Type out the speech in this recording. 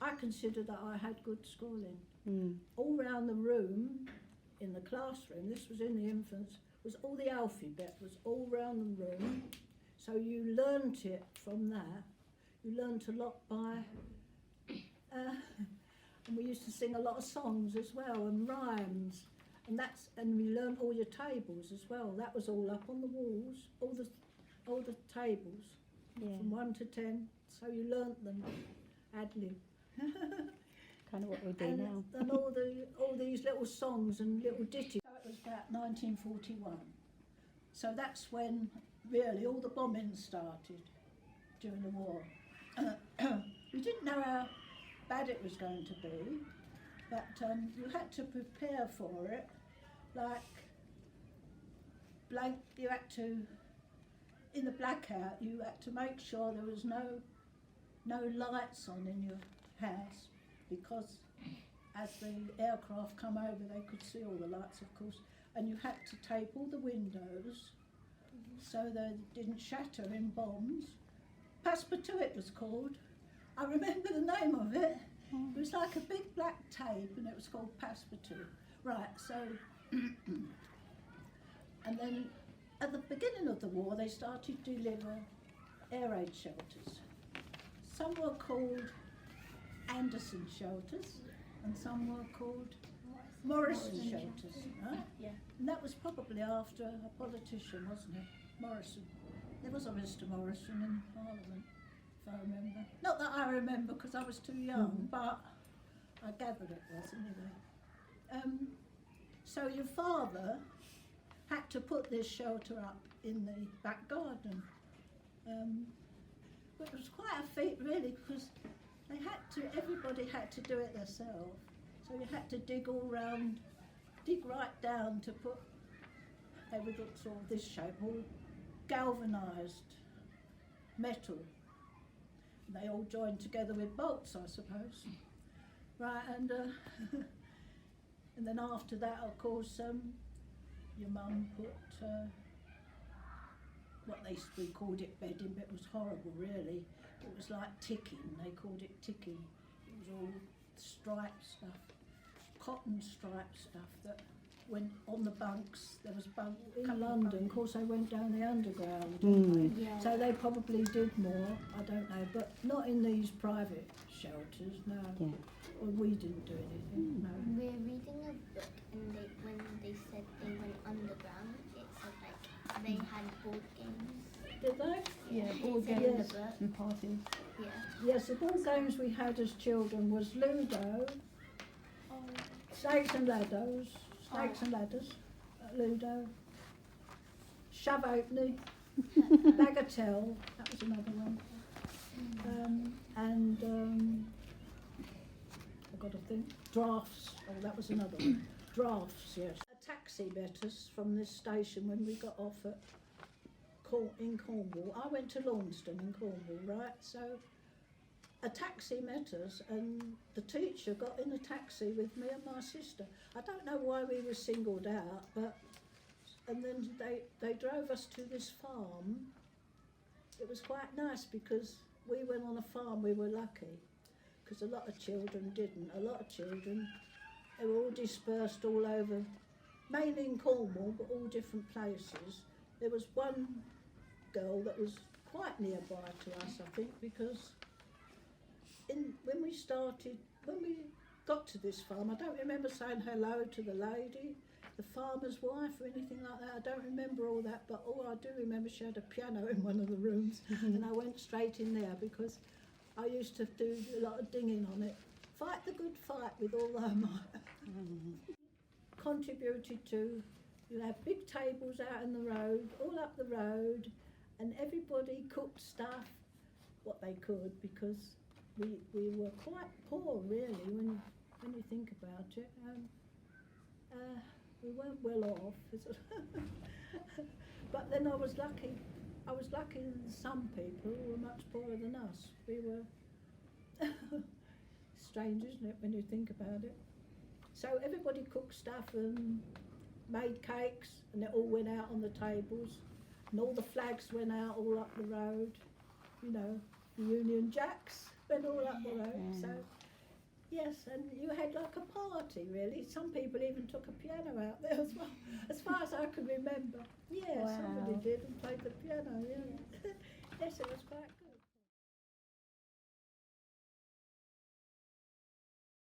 I consider that I had good schooling. All round the room, in the classroom, this was in the infants, was all the alphabet, was all round the room. So you learnt it from that. You learnt a lot by, and we used to sing a lot of songs as well, and rhymes. And we learnt all your tables as well. That was all up on the walls, all the tables, from 1 to 10. So you learnt them, ad-lib. Kind of what we do now. And all these little songs and little ditties. So it was about 1941. So that's when really all the bombings started during the war. We didn't know how bad it was going to be, but you had to prepare for it. Like you had to, in the blackout, you had to make sure there was no lights on in your house, because as the aircraft come over they could see all the lights, of course, and you had to tape all the windows so they didn't shatter in bombs. Passepartout it was called. I remember the name of it. It was like a big black tape and it was called Passepartout. Right, so, and then at the beginning of the war they started to deliver air raid shelters. Some were called Anderson shelters and some were called Morrison shelters. Right? Yeah. And that was probably after a politician, wasn't it? Morrison. There was a Mr. Morrison in Parliament, if I remember. Not that I remember because I was too young, but I gathered it was anyway. So your father had to put this shelter up in the back garden. But it was quite a feat really, because everybody had to do it themselves. So you had to dig all round, dig right down to put, they would look sort of this shape, all galvanised metal. They all joined together with bolts, I suppose. Right, and and then after that, of course, your mum put we called it bedding, but it was horrible, really. It was like ticking. They called it ticking. It was all striped stuff, cotton striped stuff that went on the bunks. There was bunk in London. Of course, they went down the underground. Yeah. So they probably did more. I don't know, but not in these private shelters. No. Yeah. Well, we didn't do anything. No. We're reading a book, and when they said they went underground, it said like they had board games. Did they? Yeah, It board said in games. the book. And parties. Yeah. Yes, the board games we had as children was Ludo, Snakes and Ladders, Ludo, Shove Opening, Bagatelle, that was another one, I've got to think, Drafts, oh that was another one, Drafts, yes. A taxi met us from this station when we got off in Cornwall. I went to Launceston in Cornwall, right, so a taxi met us and the teacher got in a taxi with me and my sister. I don't know why we were singled out, and then they drove us to this farm. It was quite nice because we went on a farm, we were lucky, because a lot of children didn't. A lot of children, they were all dispersed all over, mainly in Cornwall, but all different places. There was one girl that was quite nearby to us, I think, because when we got to this farm, I don't remember saying hello to the lady, the farmer's wife or anything like that. I don't remember all that, but all I do remember, she had a piano in one of the rooms and I went straight in there because I used to do a lot of dinging on it. Fight the good fight with all thy might. Contributed to, you have big tables out in the road, all up the road, and everybody cooked stuff, what they could, because we were quite poor really when you think about it. We weren't well off, but then I was lucky that some people were much poorer than us. We were strange, isn't it, when you think about it? So everybody cooked stuff and made cakes, and it all went out on the tables, and all the flags went out all up the road, you know, the Union Jacks went all up the road. So Yes, and you had like a party, really. Some people even took a piano out there as well, as far as I can remember. Yeah, somebody Wow. did and played the piano, yeah. Yes, it was quite good.